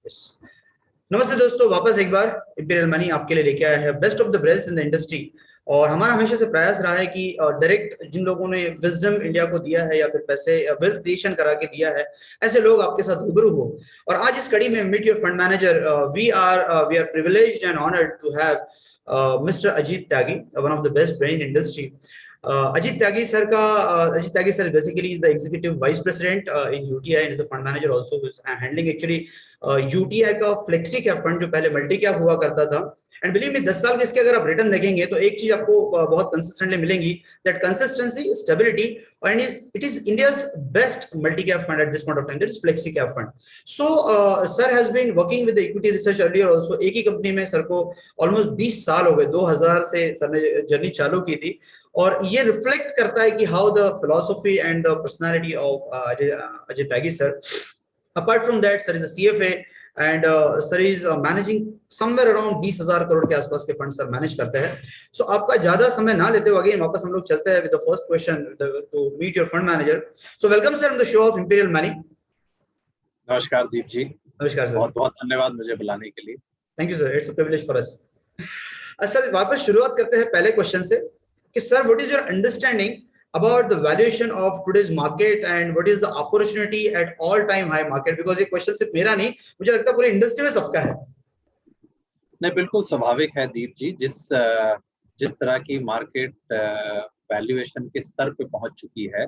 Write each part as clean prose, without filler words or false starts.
Yes. नमस्ते दोस्तों, वापस एक बार इंपीरियल मनी आपके लिए लेके आया है best of the best in the industry. और हमारा हमेशा से प्रयास रहा है कि डायरेक्ट जिन लोगों ने विजडम इंडिया को दिया है या फिर पैसे वेल्थ क्रिएशन करा के दिया है, ऐसे लोग आपके साथ रूबरू हो। और आज इस कड़ी में meet your fund manager, we are privileged and honoured to have mister Ajit Tyagi, one of the best brain industry. Ajit Tyagi sir basically is the executive vice president in UTI and is a fund manager also who is handling actually UTI का flexi cap fund जो पहले multi cap हुआ करता था। And believe me 10 साल के इसके अगर आप रिटर्न देखेंगे तो एक चीज आपको बहुत कंसिस्टेंटली मिलेंगी, that consistency, stability, and it is India's best multi cap fund at this point of time, that is flexi cap fund. So sir has been working with equity research earlier also. एक ही company में sir को almost 20 साल हो गए, 2000 से sir ने journey चालू की थी। और ये रिफ्लेक्ट करता है कि how the philosophy and the personality of Ajay Tyagi sir. Apart from that sir is a CFA and sir is managing somewhere around 20,000 crore के आसपास के फंड सर मैनेज करते हैं। सो आपका ज्यादा समय ना लेते हुए अगेन वापस हम लोग चलते हैं with the first question to meet your fund manager. So welcome sir on the show of Imperial Money. नमस्कार दीप जी। नमस्कार सर, बहुत बहुत धन्यवाद मुझे बुलाने के लिए। Thank you sir, it's a privilege for us. Sir वापस शुरुआत करते हैं पहले क्वेश्चन से कि sir what is your understanding about the valuation of today's market and what is the opportunity at all time high market, because ये question सिर्फ मेरा नहीं, मुझे लगता है पूरी इंडस्ट्री में सबका है। नहीं, बिल्कुल स्वाभाविक है दीप जी। जिस तरह की मार्केट वैल्यूएशन के स्तर पे पहुंच चुकी है,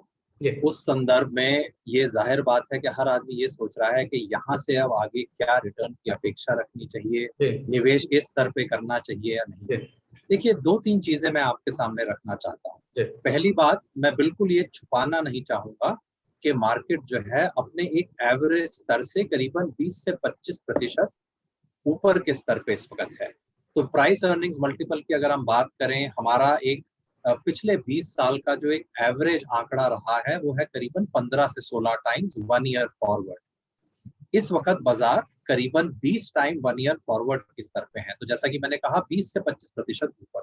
उस संदर्भ में ये जाहिर बात है कि हर आदमी ये सोच रहा है कि यहाँ से अब आगे क्या रिटर्न की अपेक्षा रखनी चाहिए, निवेश किस स्तर पे करना चाहिए या नहीं। देखिए, 2-3 चीजें मैं आपके सामने रखना चाहता हूँ। पहली बात, मैं बिल्कुल ये छुपाना नहीं चाहूंगा कि मार्केट जो है अपने एक एवरेज स्तर से करीबन 20 से 25% ऊपर के स्तर पे इस वक्त है। तो प्राइस अर्निंग्स मल्टीपल की अगर हम बात करें, हमारा एक पिछले 20 साल का जो एक एवरेज आंकड़ा रहा है वो है करीबन 15 से 16 टाइम्स 1 ईयर फॉरवर्ड। इस वक्त बाजार करीबन 20 टाइम 1 ईयर फॉरवर्ड के स्तर पे है। तो जैसा कि मैंने कहा, 20 से 25% ऊपर।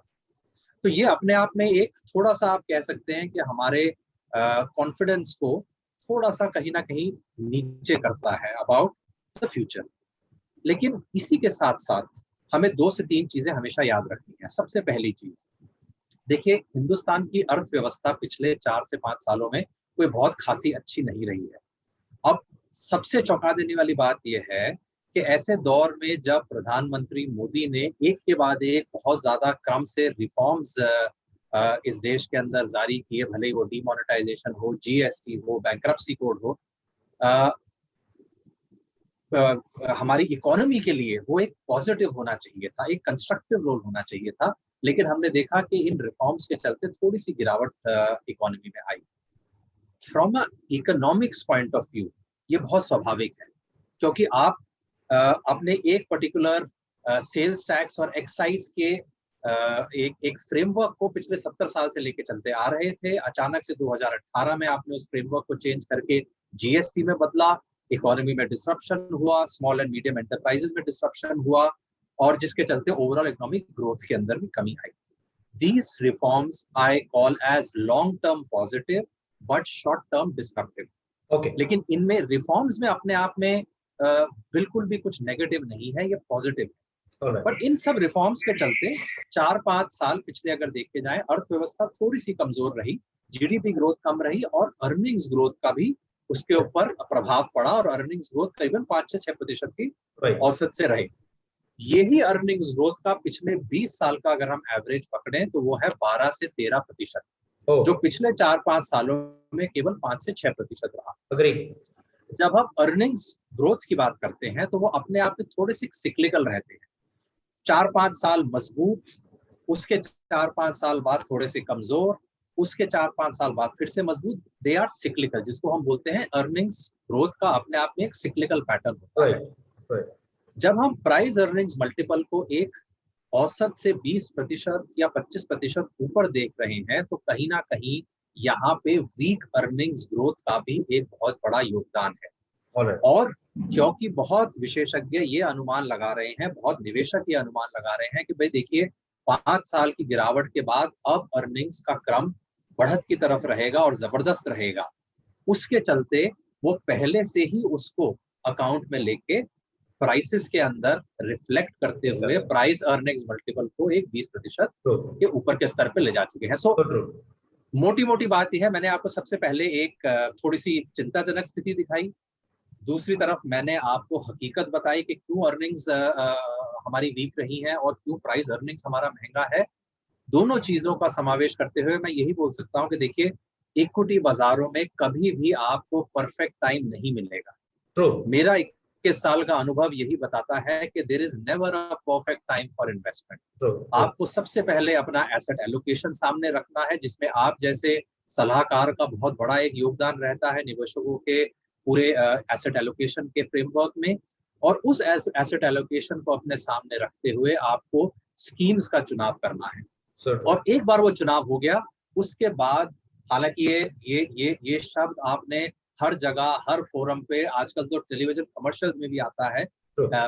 तो ये अपने आप में एक थोड़ा सा आप कह सकते हैं कि हमारे कॉन्फिडेंस को थोड़ा सा कहीं ना कहीं नीचे करता है अबाउट द फ्यूचर। लेकिन इसी के साथ साथ हमें 2 से 3 चीजें हमेशा याद रखनी है। सबसे पहली चीज, देखिए, हिंदुस्तान की अर्थव्यवस्था पिछले 4 से 5 सालों में कोई बहुत खासी अच्छी नहीं रही है। अब सबसे चौंका देने वाली बात यह है कि ऐसे दौर में जब प्रधानमंत्री मोदी ने एक के बाद एक बहुत ज्यादा क्रम से रिफॉर्म्स इस देश के अंदर जारी किए, भले ही वो डीमोनेटाइजेशन हो, जीएसटी हो, बैंक्रप्सी कोड हो, हमारी इकोनॉमी के लिए वो एक पॉजिटिव होना चाहिए था, एक कंस्ट्रक्टिव रोल होना चाहिए था। लेकिन हमने देखा कि इन रिफॉर्म्स के चलते थोड़ी सी गिरावट इकोनॉमी में आई। From a economics point of view ये बहुत स्वाभाविक है, क्योंकि आप अपने एक पर्टिकुलर सेल्स टैक्स और एक्साइज के एक फ्रेमवर्क को पिछले 70 साल से लेके चलते आ रहे थे। अचानक से 2018 में आपने उस फ्रेमवर्क को चेंज करके जीएसटी में बदला, इकोनॉमी में डिसरप्शन हुआ, स्मॉल एंड मीडियम एंटरप्राइजेस में डिसरप्शन हुआ, और जिसके चलते ओवरऑल इकोनॉमिक ग्रोथ के अंदर भी कमी आई। These reforms I call as long term positive but short term destructive. Okay, लेकिन इनमें रिफॉर्म्स में अपने आप में बिल्कुल भी कुछ नेगेटिव नहीं है, ये पॉजिटिव है। बट इन सब रिफॉर्म्स के चलते 4-5 साल पिछले अगर देखे जाए, अर्थव्यवस्था थोड़ी सी कमजोर रही, जीडीपी ग्रोथ कम रही और अर्निंग्स ग्रोथ का भी उसके ऊपर प्रभाव पड़ा, और अर्निंग्स ग्रोथ करीबन 5 से 6% की औसत से रहे। यही अर्निंग्स ग्रोथ का पिछले 20 साल का अगर हम एवरेज पकड़ें तो वो है 12 से 13%, जो पिछले 4-5 सालों में केवल 5 से 6% रहा। अग्री। जब हम अर्निंग्स ग्रोथ की बात करते हैं तो वो अपने आप में थोड़े से सिक्लिकल रहते हैं। 4-5 साल मजबूत, उसके 4-5 साल बाद थोड़े से कमजोर, उसके 4-5 साल बाद फिर से मजबूत। दे आर सिक्लिकल, जिसको हम बोलते हैं अर्निंग्स ग्रोथ का अपने आप में एक सिक्लिकल पैटर्न होता है। जब हम प्राइस अर्निंग्स मल्टीपल को एक औसत से 20% या 25% ऊपर देख रहे हैं, तो कहीं ना कहीं यहाँ पे वीक अर्निंग्स ग्रोथ का भी एक बहुत बड़ा योगदान है। और क्योंकि बहुत विशेषज्ञ ये अनुमान लगा रहे हैं, बहुत निवेशक ये अनुमान लगा रहे हैं कि भाई देखिए, 5 साल की गिरावट के बाद अब अर्निंग्स का क्रम बढ़त की तरफ रहेगा और जबरदस्त रहेगा। उसके चलते वो पहले से ही उसको अकाउंट में लेके प्राइसेस के अंदर रिफ्लेक्ट करते हुए प्राइस अर्निंग्स मल्टीपल को एक 20% के ऊपर के स्तर पे ले जा चुके हैं। सो मोटी मोटी बात यह है, मैंने आपको सबसे पहले एक थोड़ी सी चिंताजनक स्थिति दिखाई, दूसरी तरफ मैंने आपको हकीकत बताई कि क्यों अर्निंग्स हमारी वीक रही हैं और क्यों प्राइस अर्निंग्स हमारा महंगा है। दोनों चीजों का समावेश करते हुए मैं यही बोल सकता हूँ कि देखिए, इक्विटी बाजारों में कभी भी आपको परफेक्ट टाइम नहीं मिलेगा। मेरा 21 साल का अनुभव यही बताता है कि there is never a perfect time for investment. आपको सबसे पहले अपना एसेट एलोकेशन सामने रखना है, जिसमें आप जैसे सलाहकार का बहुत बड़ा एक योगदान रहता है निवेशकों के पूरे एसेट एलोकेशन के फ्रेमवर्क में, और उस एसेट एलोकेशन को अपने सामने रखते हुए आपको स्कीम्स का चुनाव करना है। और एक बार वो चुनाव हो गया, उसके बाद हालांकि ये शब्द आपने हर जगह हर फोरम पे, आजकल तो टेलीविजन कमर्शियल्स में भी आता है,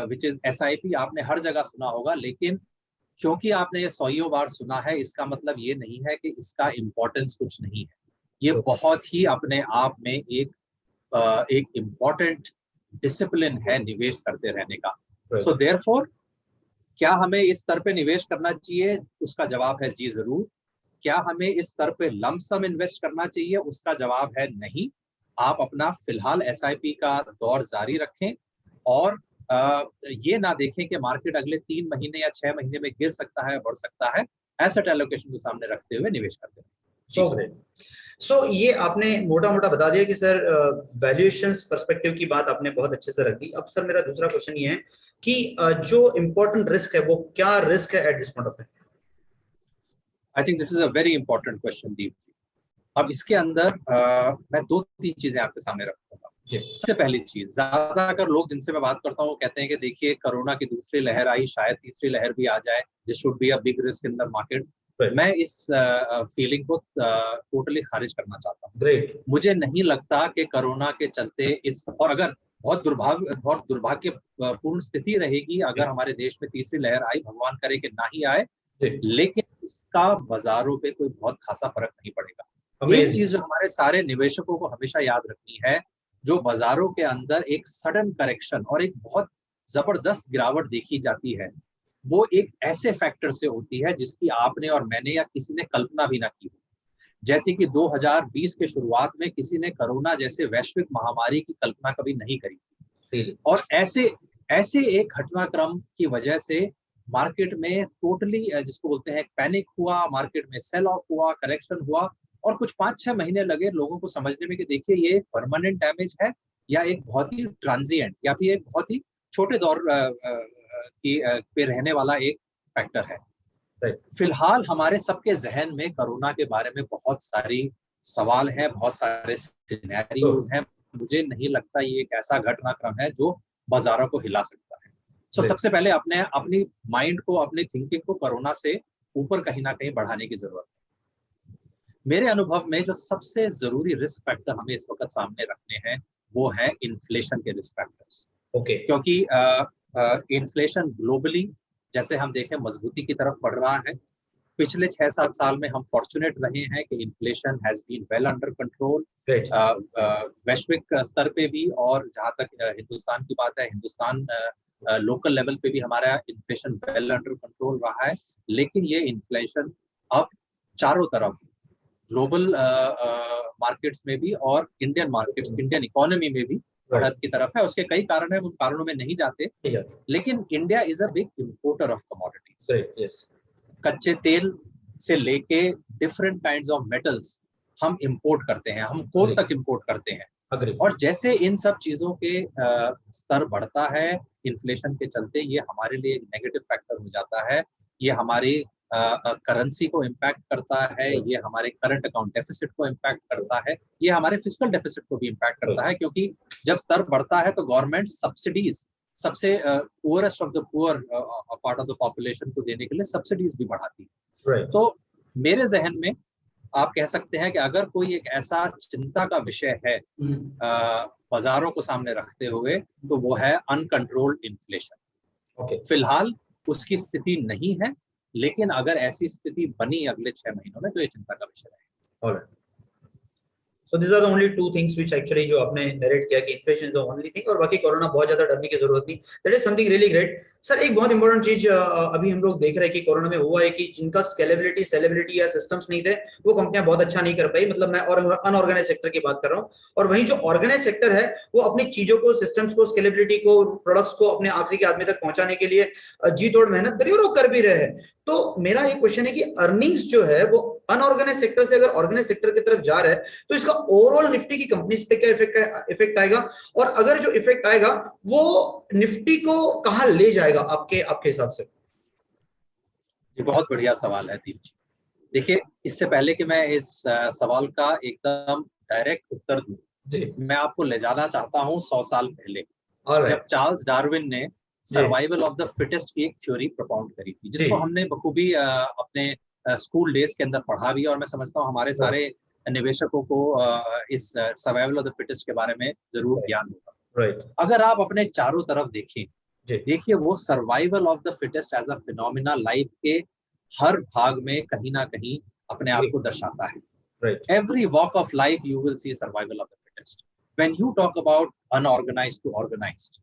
विच इज SIP, आपने हर जगह सुना होगा, लेकिन क्योंकि आपने ये 100 बार सुना है इसका मतलब ये नहीं है कि इसका इम्पोर्टेंस कुछ नहीं है। ये बहुत ही अपने आप में एक इम्पोर्टेंट डिसिप्लिन है निवेश करते रहने का। सो देयरफॉर क्या हमें इस स्तर पे निवेश करना चाहिए? उसका जवाब है जी जरूर। क्या हमें इस स्तर पे लमसम इन्वेस्ट करना चाहिए? उसका जवाब है नहीं। आप अपना फिलहाल SIP का दौर जारी रखें और ये ना देखें कि मार्केट अगले 3 महीने या 6 महीने में गिर सकता है, बढ़ सकता है। एसेट एलोकेशन को सामने रखते हुए निवेश करते हैं। सो ये आपने मोटा मोटा बता दिया कि सर वैल्यूएशंस पर्सपेक्टिव की बात आपने बहुत अच्छे से रख दी। अब सर मेरा दूसरा क्वेश्चन ये है कि जो इम्पोर्टेंट रिस्क है वो क्या रिस्क है at this point of time? I think this is a very important question Deep ji. अब इसके अंदर मैं 2-3 चीजें आपके सामने रखूंगा। सबसे पहली चीज, ज्यादातर लोग जिनसे मैं बात करता हूँ वो कहते हैं कि देखिए कोरोना की दूसरी लहर आई, शायद तीसरी लहर भी आ जाए, this should be a big risk in the market. मैं इस फीलिंग को टोटली खारिज करना चाहता हूँ। ग्रेट। मुझे नहीं लगता कि कोरोना के चलते और अगर बहुत दुर्भाग्यपूर्ण स्थिति रहेगी अगर हमारे देश में तीसरी लहर आई, भगवान करे कि ना ही आए, लेकिन इसका बाजारों पे कोई बहुत खासा फर्क नहीं पड़ेगा। एक चीज जो हमारे सारे निवेशकों को हमेशा याद रखनी है, जो बाजारों के अंदर एक सडन करेक्शन और एक बहुत जबरदस्त गिरावट देखी जाती है, वो एक ऐसे फैक्टर से होती है जिसकी आपने और मैंने या किसी ने कल्पना भी ना की हो। जैसे कि 2020 के शुरुआत में किसी ने कोरोना जैसे वैश्विक महामारी की कल्पना कभी नहीं करी थी, और ऐसे एक घटनाक्रम की वजह से मार्केट में टोटली जिसको बोलते हैं पैनिक हुआ, मार्केट में सेल ऑफ हुआ, करेक्शन हुआ, और कुछ 5-6 महीने लगे लोगों को समझने में कि देखिए ये परमानेंट डैमेज है या एक बहुत ही ट्रांजिएंट या फिर एक बहुत ही छोटे दौर पे रहने वाला एक फैक्टर है। फिलहाल हमारे सबके जहन में कोरोना के बारे में बहुत सारी सवाल हैं, बहुत सारे सिनेरियोज हैं। मुझे नहीं लगता ये एक ऐसा घटनाक्रम है जो बाजारों को हिला सकता है। सो सबसे पहले अपनी माइंड को, अपनी थिंकिंग को कोरोना से ऊपर कहीं ना कहीं बढ़ाने की जरूरत है। मेरे अनुभव में जो सबसे जरूरी रिस्क फैक्टर हमें इस वक्त सामने रखने हैं वो है इन्फ्लेशन के रिस्क फैक्टर्स। क्योंकि इन्फ्लेशन ग्लोबली जैसे हम देखें मजबूती की तरफ बढ़ रहा है। पिछले 6-7 साल में हम फॉर्चुनेट रहे हैं कि inflation has been well under control, वैश्विक स्तर पे भी, और जहाँ तक हिंदुस्तान की बात है, हिंदुस्तान लोकल लेवल पे भी हमारा इन्फ्लेशन वेल अंडर कंट्रोल रहा है। लेकिन ये इन्फ्लेशन अब चारों तरफ ग्लोबल मार्केट्स में भी और इंडियन इकोनॉमी में भी बढ़त की तरफ है। उसके कई कारण है, उन कारणों में नहीं जाते, लेकिन India is a big importer of commodities. कच्चे तेल से लेके डिफरेंट काइंड्स ऑफ मेटल्स हम इंपोर्ट करते हैं, हम कोल तक इंपोर्ट करते हैं। और जैसे इन सब चीजों के स्तर बढ़ता है इन्फ्लेशन के चलते, ये हमारे लिए एक नेगेटिव फैक्टर हो जाता है। ये हमारी करेंसी को इम्पैक्ट करता है, ये हमारे करंट अकाउंट डेफिसिट को इम्पैक्ट करता है, ये हमारे फिस्कल डेफिसिट को भी इम्पैक्ट करता है, क्योंकि जब स्तर बढ़ता है तो गवर्नमेंट सब्सिडीज सबसे poorest of the poor part of the population को देने के लिए सब्सिडीज भी बढ़ाती है। तो मेरे जहन में आप कह सकते हैं कि अगर कोई एक ऐसा चिंता का विषय है बाजारों को सामने रखते हुए, तो वो है अनकंट्रोल्ड इन्फ्लेशन। फिलहाल उसकी स्थिति नहीं है, लेकिन अगर ऐसी स्थिति बनी अगले 6 महीनों में तो ये चिंता का विषय है। So this are the only two things which actually जो आपने नरेट किया कि inflation is the only thing, और बाकी कोरोना बहुत ज्यादा डरने की जरूरत नहीं, that is something really great. Sir एक बहुत इंपॉर्टेंट चीज अभी हम लोग देख रहे हैं कि कोरोना में हुआ है कि जिनका स्केलेबिलिटी सेलेबिलिटी या सिस्टम्स नहीं थे वो कंपनियां बहुत अच्छा नहीं कर पाई, मतलब मैं और अनऑर्गेनाइज सेक्टर की बात कर रहा हूँ। और वहीं जो ऑर्गेनाइज सेक्टर है वो अपनी चीजों को, सिस्टम्स को, स्केलेबिलिटी को, प्रोडक्ट्स को अपने आखिरी के आदमी तक पहुंचाने के लिए जी तोड़ मेहनत करी और वो कर भी रहे हैं। तो मेरा ये क्वेश्चन है कि अर्निंग्स जो है वो अनऑर्गेनाइज सेक्टर से अगर ऑर्गेनाइज सेक्टर की तरफ जा रहा है तो इसका ओवरऑल निफ्टी की कंपनीज पे क्या इफेक्ट आएगा, और अगर जो इफेक्ट आएगा वो निफ्टी को कहां ले जाएगा आपके आपके हिसाब से? ये बहुत बढ़िया सवाल है दीप जी। देखिए, इससे पहले कि मैं इस सवाल का एकदम डायरेक्ट उत्तर दूं, जी, मैं आपको ले जाना चाहता हूं 100 साल पहले, ऑलराइट, जब चार्ल्स डार्विन ने जी, सर्वाइवल ऑफ द फिटेस्ट की एक थ्योरी प्रपोंड करी थी, जी, जिसको हमने बखूबी अपने स्कूल डेज के अंदर पढ़ा भी, और मैं समझता हूँ हमारे सारे निवेशकों को इस सर्वाइवल ऑफ द फिटेस्ट के बारे में जरूर ज्ञान होगा। राइट, अगर आप अपने चारों तरफ देखें, जी, देखिए वो survival of the fittest as a phenomena life के हर भाग में कहीं ना कहीं अपने आप को दर्शाता है। Right, Every walk of life you will see survival of the fittest. When you talk about unorganized to organized,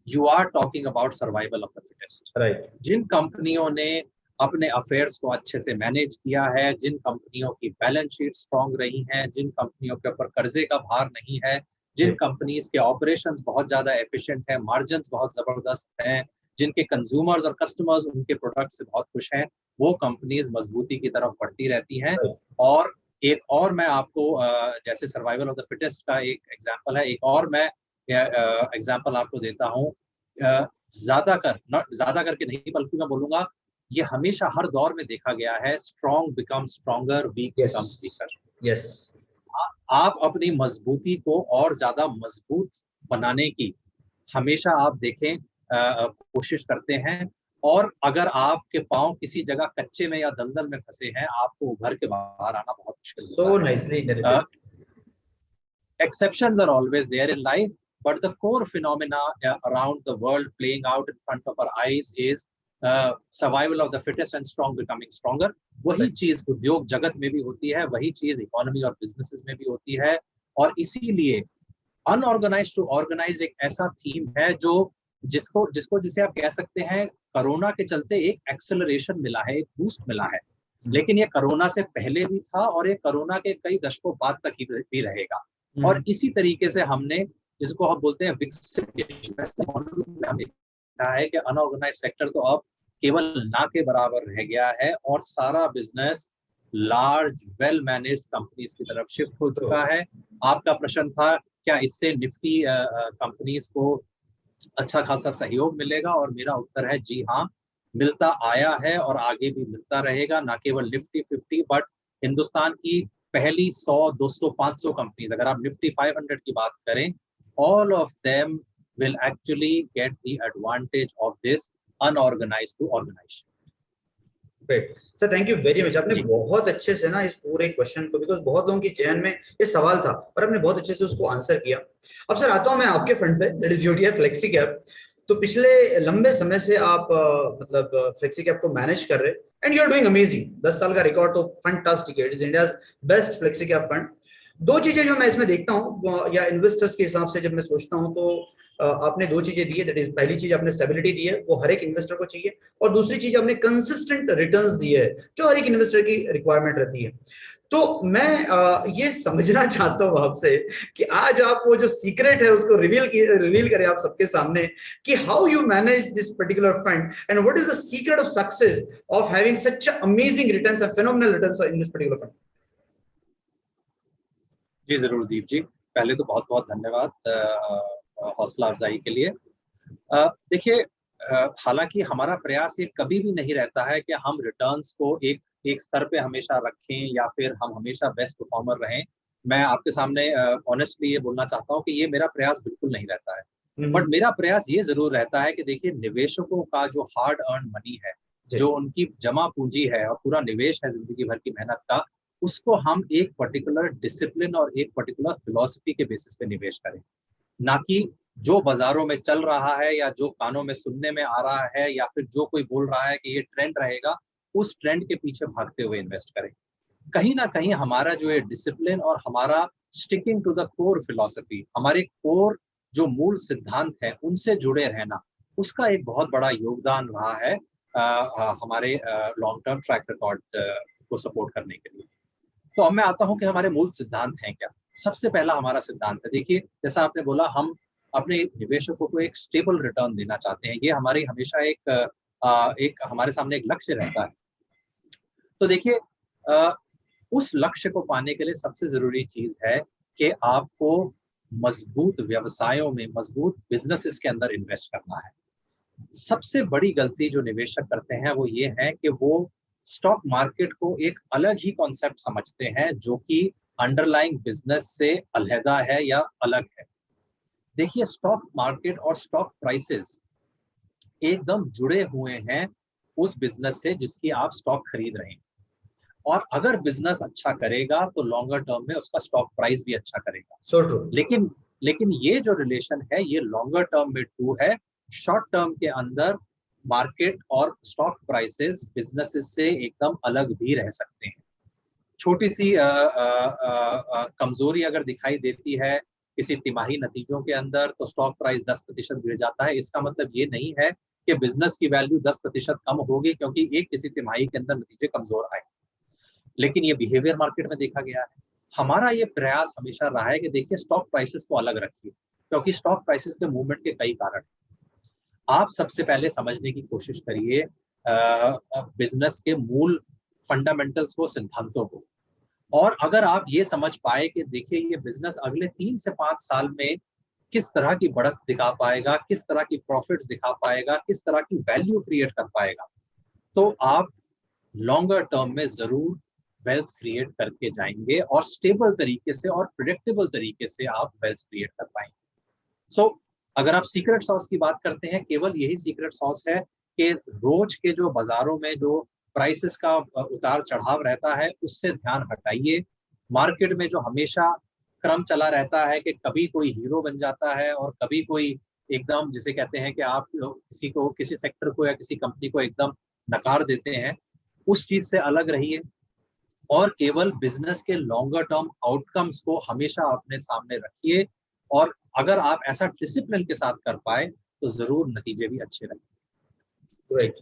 you are talking about survival of the fittest. Right, जिन कंपनियों ने अपने अफेयर्स को अच्छे से मैनेज किया है, जिन कंपनियों की बैलेंस शीट स्ट्रांग रही हैं, जिन कंपनियों के ऊपर कर्जे का भार नहीं है, जिन कंपनीज के ऑपरेशंस बहुत ज्यादा एफिशिएंट है, मार्जिन्स बहुत जबरदस्त हैं, जिनके कंज्यूमर्स और कस्टमर्स उनके प्रोडक्ट से बहुत खुश हैं, वो कंपनीज मजबूती की तरफ बढ़ती रहती हैं। और एक और मैं आपको जैसे सर्वाइवल ऑफ द फिटेस्ट का एक एग्जांपल है, एक और मैं एग्जांपल आपको देता हूँ। ज्यादा करके नहीं, बल्कि मैं बोलूंगा ये हमेशा हर दौर में देखा गया है, strong become stronger, weak yes, becomes weaker. Yes, आप अपनी मजबूती को और ज्यादा मजबूत बनाने की हमेशा आप देखें कोशिश करते हैं, और अगर आपके पांव किसी जगह कच्चे में या दलदल में फंसे हैं, आपको उभर के बाहर आना बहुत मुश्किल so होता nicely है। narrated. Exceptions are always there in life, but the core phenomena around the world playing out in front of our eyes is survival of the fittest and strong becoming stronger. वही चीज उद्योग जगत में भी होती है, वही चीज इकोनॉमी और बिजनेसेस में भी होती है, और इसीलिए अनऑर्गेनाइज टू ऑर्गेनाइज एक ऐसा थीम है जो जिसको जिसको जिसे आप कह सकते हैं कोरोना के चलते एक एक्सेलरेशन मिला है, एक बूस्ट मिला है। लेकिन ये कोरोना से पहले भी था और ये कोरोना के कई दशकों बाद तक ही भी रहेगा। और इसी तरीके से हमने, जिसको हम बोलते हैं विकसित में हमने देखा है कि अनऑर्गेनाइज सेक्टर तो अब केवल ना के बराबर रह गया है, और सारा business large well managed companies की तरफ शिफ्ट हो चुका है। आपका प्रश्न था क्या इससे निफ्टी कंपनीज को अच्छा खासा सहयोग मिलेगा, और मेरा उत्तर है जी हाँ, मिलता आया है और आगे भी मिलता रहेगा। ना केवल निफ्टी 50 बट हिंदुस्तान की पहली 100, 200, 500 कंपनीज, अगर आप निफ्टी 500 की बात करें, all of them will actually get the advantage of this unorganised to organisation. Great sir, thank you very much. आपने बहुत अच्छे से ना इस पूरे क्वेश्चन को, बिकॉज बहुत लोगों की जहन में ये सवाल था और आपने बहुत अच्छे से उसको आंसर किया। अब सर आता हूं मैं आपके फंड पे, that is UTI flexi cap. तो पिछले लंबे समय से आप मतलब फ्लेक्सी कैप को मैनेज कर रहे हैं and you are doing amazing. 10 साल का रिकॉर्ड तो फैंटास्टिक है, it is India's best flexi cap fund. दो चीजें जो मैं इसमें देखता हूँ या इन्वेस्टर्स के हिसाब से जब मैं सोचता हूँ, तो आपने दो चीजें दी है, दैट इज पहली चीज आपने स्टेबिलिटी दी है, वो हर एक इन्वेस्टर को चाहिए, और दूसरी चीज आपने कंसिस्टेंट रिटर्न्स दी है जो हर एक इन्वेस्टर की रिक्वायरमेंट रहती है। तो मैं ये समझना चाहता हूँ आपसे कि आज आप वो जो सीक्रेट है उसको रिवील करें आप सबके सामने कि how you manage this particular fund and what is the secret of success of having such amazing returns and phenomenal returns in this particular fund. जी जरूर दीप जी, पहले तो बहुत बहुत धन्यवाद हौसला अफजाई के लिए। देखिए, हालांकि हमारा प्रयास ये कभी भी नहीं रहता है कि हम रिटर्न्स को एक एक स्तर पे हमेशा रखें या फिर हम हमेशा बेस्ट परफॉर्मर रहें। मैं आपके सामने ऑनेस्टली ये बोलना चाहता हूँ कि ये मेरा प्रयास बिल्कुल नहीं रहता है। बट मेरा प्रयास ये जरूर रहता है कि देखिए, निवेशकों का जो हार्ड अर्न मनी है, जो उनकी जमा पूंजी है और पूरा निवेश है जिंदगी भर की मेहनत का, उसको हम एक पर्टिकुलर डिसिप्लिन और एक पर्टिकुलर फिलॉसफी के बेसिस पे निवेश करें, ना कि जो बाजारों में चल रहा है या जो कानों में सुनने में आ रहा है या फिर जो कोई बोल रहा है कि ये ट्रेंड रहेगा, उस ट्रेंड के पीछे भागते हुए इन्वेस्ट करें। कहीं ना कहीं हमारा जो है डिसिप्लिन और हमारा sticking to the core philosophy, हमारे कोर जो मूल सिद्धांत है उनसे जुड़े रहना, उसका एक बहुत बड़ा योगदान रहा है हमारे लॉन्ग टर्म ट्रैक रिकॉर्ड को सपोर्ट करने के लिए। तो अब मैं आता हूं कि हमारे मूल सिद्धांत हैं क्या। सबसे पहला हमारा सिद्धांत है, देखिए जैसा आपने बोला, हम अपने निवेशकों को एक स्टेबल रिटर्न देना चाहते हैं। ये हमारी हमेशा एक हमारे सामने एक लक्ष्य रहता है। तो देखिए उस लक्ष्य को पाने के लिए सबसे जरूरी चीज है कि आपको मजबूत व्यवसायों में, मजबूत बिजनेसेस के अंदर इन्वेस्ट करना है। सबसे बड़ी गलती जो निवेशक करते हैं वो ये है कि वो स्टॉक मार्केट को एक अलग ही कॉन्सेप्ट समझते हैं जो कि अंडरलाइंग बिजनेस से अलहदा है या अलग है। देखिए स्टॉक मार्केट और स्टॉक प्राइसेस एकदम जुड़े हुए हैं उस बिजनेस से जिसकी आप स्टॉक खरीद रहे हैं, और अगर बिजनेस अच्छा करेगा तो लॉन्गर टर्म में उसका स्टॉक प्राइस भी अच्छा करेगा। So true. लेकिन ये जो रिलेशन है ये लॉन्गर टर्म में ट्रू है। शॉर्ट टर्म के अंदर मार्केट और स्टॉक प्राइसेस बिजनेसेस से एकदम अलग भी रह सकते हैं। छोटी सी कमजोरी अगर दिखाई देती है किसी तिमाही नतीजों के अंदर तो स्टॉक प्राइस 10% गिर जाता है। इसका मतलब ये नहीं है कि बिजनेस की वैल्यू 10% कम होगी क्योंकि एक किसी तिमाही के अंदर नतीजे कमजोर आए, लेकिन ये बिहेवियर मार्केट में देखा गया है। हमारा ये प्रयास हमेशा रहा है कि देखिए स्टॉक प्राइसेस को अलग रखिए, क्योंकि स्टॉक प्राइसेस के मूवमेंट के कई कारण। आप सबसे पहले समझने की कोशिश करिए बिजनेस के मूल फंडामेंटल्स को, सिद्धांतों को, और अगर आप ये समझ पाए कि देखिए ये बिजनेस अगले 3 से 5 साल में किस तरह की बढ़त दिखा पाएगा, किस तरह की प्रॉफिट्स दिखा पाएगा, किस तरह की वैल्यू क्रिएट कर पाएगा, तो आप लॉन्गर टर्म में जरूर वेल्थ क्रिएट करके जाएंगे और स्टेबल तरीके से और प्रिडिक्टेबल तरीके से आप वेल्थ क्रिएट कर पाएंगे। सो अगर आप सीक्रेट सॉस की बात करते हैं, केवल यही सीक्रेट सॉस है कि रोज के जो बाजारों में जो प्राइसेस का उतार चढ़ाव रहता है उससे ध्यान हटाइए। मार्केट में जो हमेशा क्रम चला रहता है कि कभी कोई हीरो बन जाता है और कभी कोई एकदम, जिसे कहते हैं कि आप किसी को, किसी सेक्टर को या किसी कंपनी को एकदम नकार देते हैं, उस चीज से अलग रहिए और केवल बिजनेस के लॉन्गर टर्म आउटकम्स को हमेशा अपने सामने रखिए। और अगर आप ऐसा डिसिप्लिन के साथ कर पाए तो जरूर नतीजे भी अच्छे रहेंगे। राइट।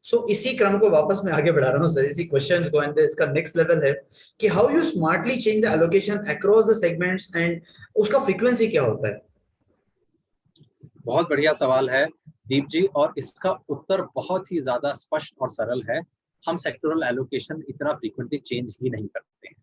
सो इसी क्रम को वापस मैं आगे बढ़ा रहा हूँ सर, इसी क्वेश्चन को, एंड इसका नेक्स्ट लेवल है कि how you smartly change the allocation across the segments, and उसका फ्रीक्वेंसी क्या होता है? बहुत बढ़िया सवाल है दीप जी, और इसका उत्तर बहुत ही ज्यादा स्पष्ट और सरल है। हम सेक्टोरल एलोकेशन इतना फ्रीक्वेंटली चेंज ही नहीं करते हैं।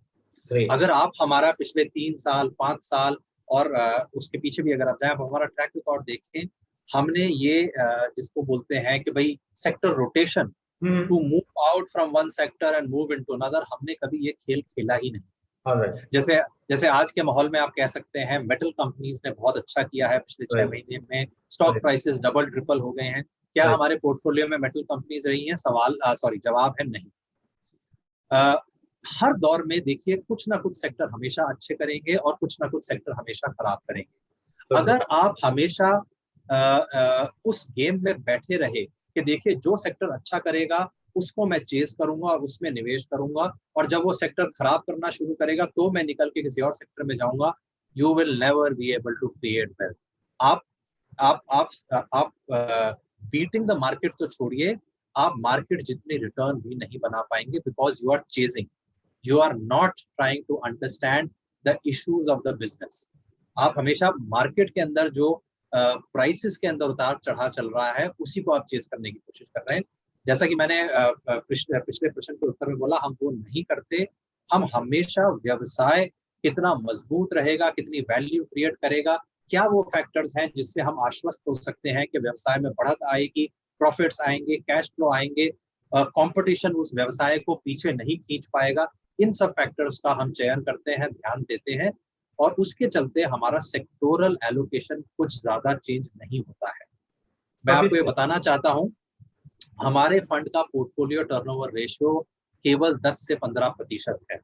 Great. अगर आप हमारा पिछले 3 साल 5 साल और उसके पीछे भी अगर आप जाए, हमारा ट्रैक रिकॉर्ड देखें, हमने ये जिसको बोलते हैं कि भाई sector rotation, to move out from one sector and move into another, हमने कभी ये खेल खेला ही नहीं। Alright. जैसे जैसे आज के माहौल में आप कह सकते हैं मेटल कंपनीज ने बहुत अच्छा किया है पिछले 6 Right. महीने में, स्टॉक प्राइसेस डबल ट्रिपल हो गए हैं। क्या Right. हमारे पोर्टफोलियो में मेटल कंपनीज रही हैं? जवाब है नहीं। हर दौर में देखिए कुछ ना कुछ सेक्टर हमेशा अच्छे करेंगे और कुछ ना कुछ सेक्टर हमेशा खराब करेंगे। अगर आप हमेशा उस गेम में बैठे रहे कि देखिए जो सेक्टर अच्छा करेगा उसको मैं चेज करूंगा और उसमें निवेश करूंगा, और जब वो सेक्टर खराब करना शुरू करेगा तो मैं निकल के किसी और सेक्टर में जाऊंगा, you will never be able to create wealth. आप बीटिंग द मार्केट तो छोड़िए, आप मार्केट जितनी रिटर्न भी नहीं बना पाएंगे, because you are chasing, you are not trying to understand the issues of the business। आप हमेशा मार्केट के अंदर जो प्राइसेस के अंदर उतार चढ़ाव चल रहा है उसी को आप चेस करने की कोशिश कर रहे हैं। जैसा कि मैंने पिछले प्रश्न के उत्तर में बोला, हम वो नहीं करते। हम हमेशा व्यवसाय कितना मजबूत रहेगा, कितनी वैल्यू क्रिएट करेगा, क्या वो फैक्टर्स हैं जिससे हम आश्वस्त हो सकते हैं कि व्यवसाय में बढ़त आएगी, प्रॉफिट्स आएंगे, कैश फ्लो आएंगे, कंपटीशन उस व्यवसाय को पीछे नहीं खींच पाएगा। इन सब फैक्टर्स का हम चयन करते हैं, ध्यान देते हैं, और उसके चलते हमारा सेक्टोरल एलोकेशन कुछ ज्यादा चेंज नहीं होता है। मैं आपको ये बताना चाहता हूं, हमारे फंड का पोर्टफोलियो टर्नओवर रेशियो केवल 10 से 15% है,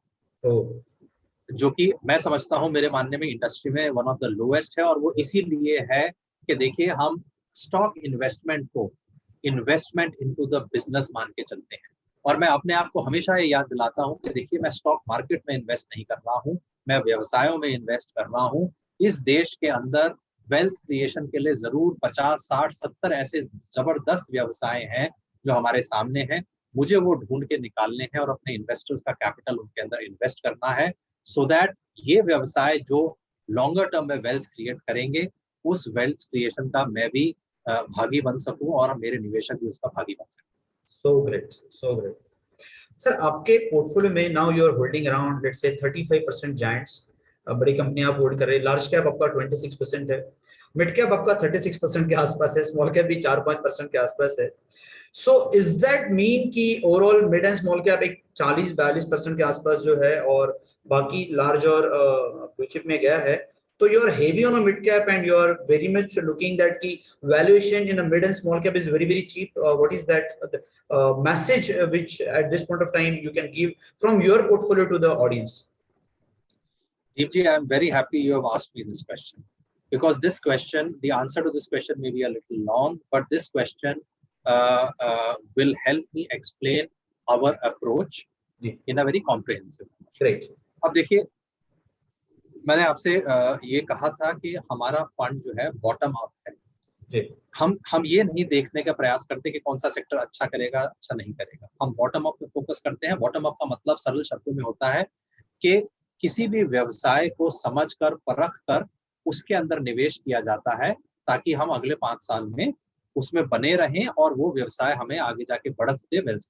जो कि मैं समझता हूं, मेरे मानने में इंडस्ट्री में वन ऑफ द लोएस्ट है। और वो इसीलिए है कि देखिए हम स्टॉक इन्वेस्टमेंट को इन्वेस्टमेंट इनटू द बिजनेस मान के चलते हैं। और मैं अपने आप को हमेशा ये याद दिलाता हूं कि देखिए मैं स्टॉक मार्केट में इन्वेस्ट नहीं कर रहा हूं, मैं व्यवसायों में इन्वेस्ट कर रहा हूँ। इस देश के अंदर वेल्थ क्रिएशन के लिए जरूर 50, 60, 70 ऐसे जबरदस्त व्यवसाय हैं जो हमारे सामने हैं। मुझे वो ढूंढ के निकालने हैं और अपने इन्वेस्टर्स का कैपिटल उनके अंदर इन्वेस्ट करना है, सो दैट ये व्यवसाय जो लॉन्गर टर्म में वेल्थ क्रिएट करेंगे, उस वेल्थ क्रिएशन का मैं भी भागी बन सकूं और मेरे निवेशक भी उसका भागी बन सकें। So great, so great. Sir, आपके पोर्टफोलियो में now you are holding around let's say 35% giants, बड़ी कंपनी आप होल्ड कर रहे हैं। लार्ज कैप आपका 26% है, मिड कैप आपका 36% के आसपास है, स्मॉल कैप भी 4-5% के आसपास है। सो इज दैट मीन कि overall mid and small cap एक 40-42% के आसपास जो है, और बाकी लार्ज और ब्लू चिप में गया है, तो you are heavy on a mid cap and you are very much looking that ki valuation in a mid and small cap is very very cheap. What is that message which at this point of time you can give from your portfolio to the audience? Deepji, I am very happy you have asked me this question, because this question, the answer to this question may be a little long, but this question will help me explain our approach in a very comprehensive manner. Great. अब देखिए, मैंने आपसे ये कहा था कि हमारा fund जो है बॉटम अप है जी। हम ये नहीं देखने का प्रयास करते कि कौन सा सेक्टर अच्छा करेगा, अच्छा नहीं करेगा। हम बॉटम अप पे फोकस करते हैं। बॉटम अप का मतलब सरल शब्दों में होता है कि किसी भी व्यवसाय को समझकर, परख कर उसके अंदर निवेश किया जाता है, ताकि हम अगले 5 साल में उसमें बने रहें और वो व्यवसाय हमें आगे जाके बढ़त दे, वेल्थ।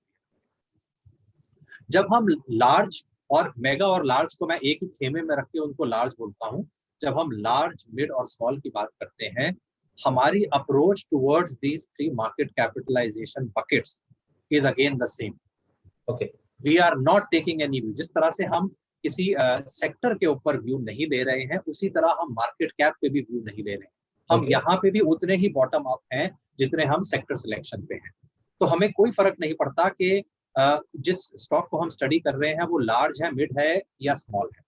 जब हम लार्ज और मेगा और लार्ज को मैं एक ही खेमे में रख के उनको लार्ज बोलता हूँ, जब हम लार्ज, मिड और स्मॉल की बात करते हैं, हमारी approach towards these 3 market capitalisation buckets is again the same. Okay, we are not taking any view. जिस तरह से हम किसी सेक्टर के ऊपर व्यू नहीं ले रहे हैं, उसी तरह हम मार्केट कैप पे भी व्यू नहीं ले रहे हैं। हम यहाँ पे भी उतने ही बॉटम अप हैं जितने हम सेक्टर सिलेक्शन पे हैं। तो हमें कोई फर्क नहीं पड़ता कि जिस स्टॉक को हम स्टडी कर रहे हैं वो लार्ज है, मिड है या स्मॉल है।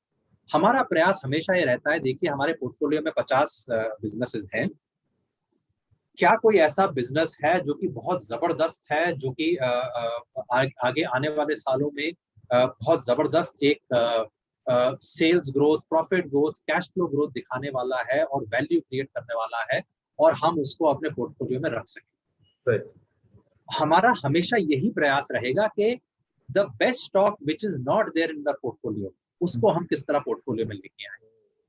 हमारा प्रयास हमेशा ये रहता है, देखिए हमारे पोर्टफोलियो में 50 बिजनेसेस हैं। क्या कोई ऐसा बिजनेस है जो कि बहुत जबरदस्त है, जो कि आगे आने वाले सालों में बहुत जबरदस्त एक sales growth, profit growth, cash flow growth दिखाने वाला है और वैल्यू क्रिएट करने वाला है, और हम उसको अपने पोर्टफोलियो में रख सकें? हमारा हमेशा यही प्रयास रहेगा कि the best stock which is not there in the portfolio, उसको हम किस तरह पोर्टफोलियो में लेके आए।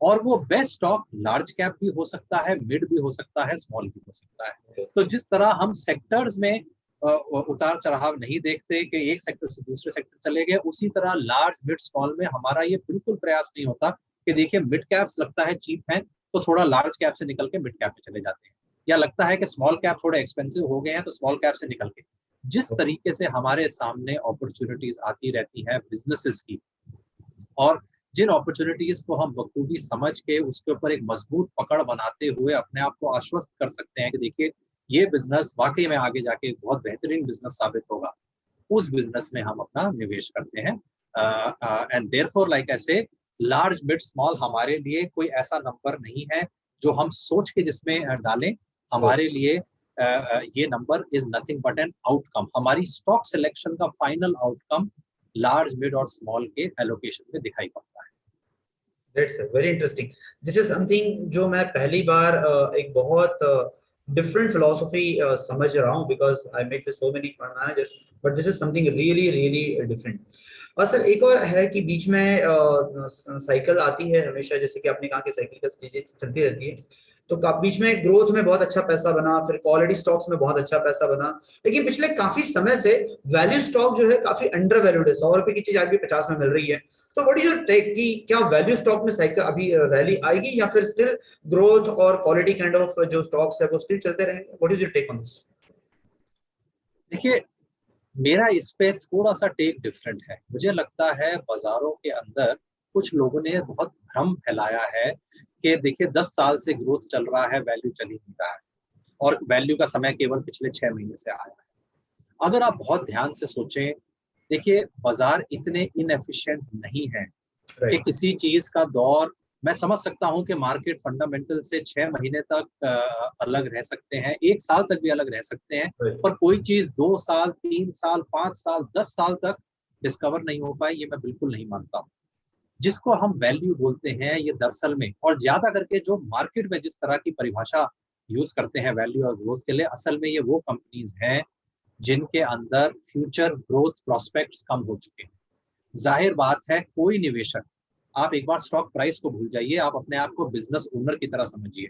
और वो बेस्ट स्टॉक लार्ज कैप भी हो सकता है, मिड भी हो सकता है, स्मॉल भी हो सकता है। तो जिस तरह हम सेक्टर्स में उतार चढ़ाव नहीं देखते कि एक सेक्टर से दूसरे सेक्टर चले गए, उसी तरह लार्ज, मिड, स्मॉल में हमारा ये बिल्कुल प्रयास नहीं होता कि देखिए मिड कैप्स लगता है चीप है तो थोड़ा लार्ज कैप से निकल के मिड कैप में चले जाते हैं, या लगता है कि स्मॉल कैप थोड़े एक्सपेंसिव हो गए हैं तो स्मॉल कैप से निकल के। जिस तरीके से हमारे सामने अपॉर्चुनिटीज आती रहती हैं बिजनेसेस की, और जिन अपॉर्चुनिटीज को हम बखूबी समझ के उसके ऊपर एक मजबूत पकड़ बनाते हुए अपने आप को आश्वस्त कर सकते हैं कि देखिए ये बिजनेस वाकई में आगे जाके एक बहुत बेहतरीन बिजनेस साबित होगा, उस बिजनेस में हम अपना निवेश करते हैं। एंड देयरफॉर, लाइक आई से, लार्ज, मिड, स्मॉल हमारे लिए कोई ऐसा नंबर नहीं है जो हम सोच के जिसमें डालें। हमारे लिए ये number is nothing but an outcome. हमारी स्टॉक सिलेक्शन का फाइनल आउटकम लार्ज, मिड और स्मॉल के एलोकेशन में दिखाई पड़ता है। That's very interesting. This is something जो मैं पहली बार एक बहुत different philosophy समझ रहा हूँ, because I met with so many fund managers, but this is something really really different. और सर एक और है कि बीच में साइकिल आती है हमेशा, जैसे कि आपने कहा कि साइकिल का चीजें चलती रहती है, तो बीच में ग्रोथ में बहुत अच्छा पैसा बना, फिर क्वालिटी स्टॉक्स में बहुत अच्छा पैसा बना, लेकिन पिछले काफी समय से वैल्यू स्टॉक जो है काफी अंडर वैल्यूड है। 100 रुपए की चीज आज भी 50 में मिल रही है। तो व्हाट इज योर टेक कि क्या वैल्यू स्टॉक में साइकिल अभी रैली आएगी, या फिर स्टिल ग्रोथ और क्वालिटी काइंड ऑफ जो स्टॉक्स है वो स्टिल चलते रहेंगे? What is your take on this? देखिए, मेरा इस पे थोड़ा सा टेक डिफरेंट है। मुझे लगता है बाजारों के अंदर कुछ लोगों ने बहुत भ्रम फैलाया है कि देखिए 10 साल से ग्रोथ चल रहा है, वैल्यू चल ही नहीं रहा है, और वैल्यू का समय केवल पिछले 6 महीने से आया है। अगर आप बहुत ध्यान से सोचें, देखिए बाजार इतने इनएफिशिएंट नहीं है कि किसी चीज का दौर, मैं समझ सकता हूं कि मार्केट फंडामेंटल से 6 महीने तक अलग रह सकते हैं, 1 साल तक भी अलग रह सकते हैं, पर कोई चीज 2 साल, 3 साल, 5 साल, 10 साल तक डिस्कवर नहीं हो पाई, ये मैं बिल्कुल नहीं मानता हूं। जिसको हम वैल्यू बोलते हैं, ये दरअसल में और ज्यादा करके जो मार्केट में जिस तरह की परिभाषा यूज करते हैं वैल्यू और ग्रोथ के लिए, असल में ये वो कंपनीज हैं जिनके अंदर फ्यूचर ग्रोथ प्रोस्पेक्ट्स कम हो चुके हैं। जाहिर बात है, कोई निवेशक, आप एक बार स्टॉक प्राइस को भूल जाइए, आप अपने आप को बिजनेस ओनर की तरह समझिए।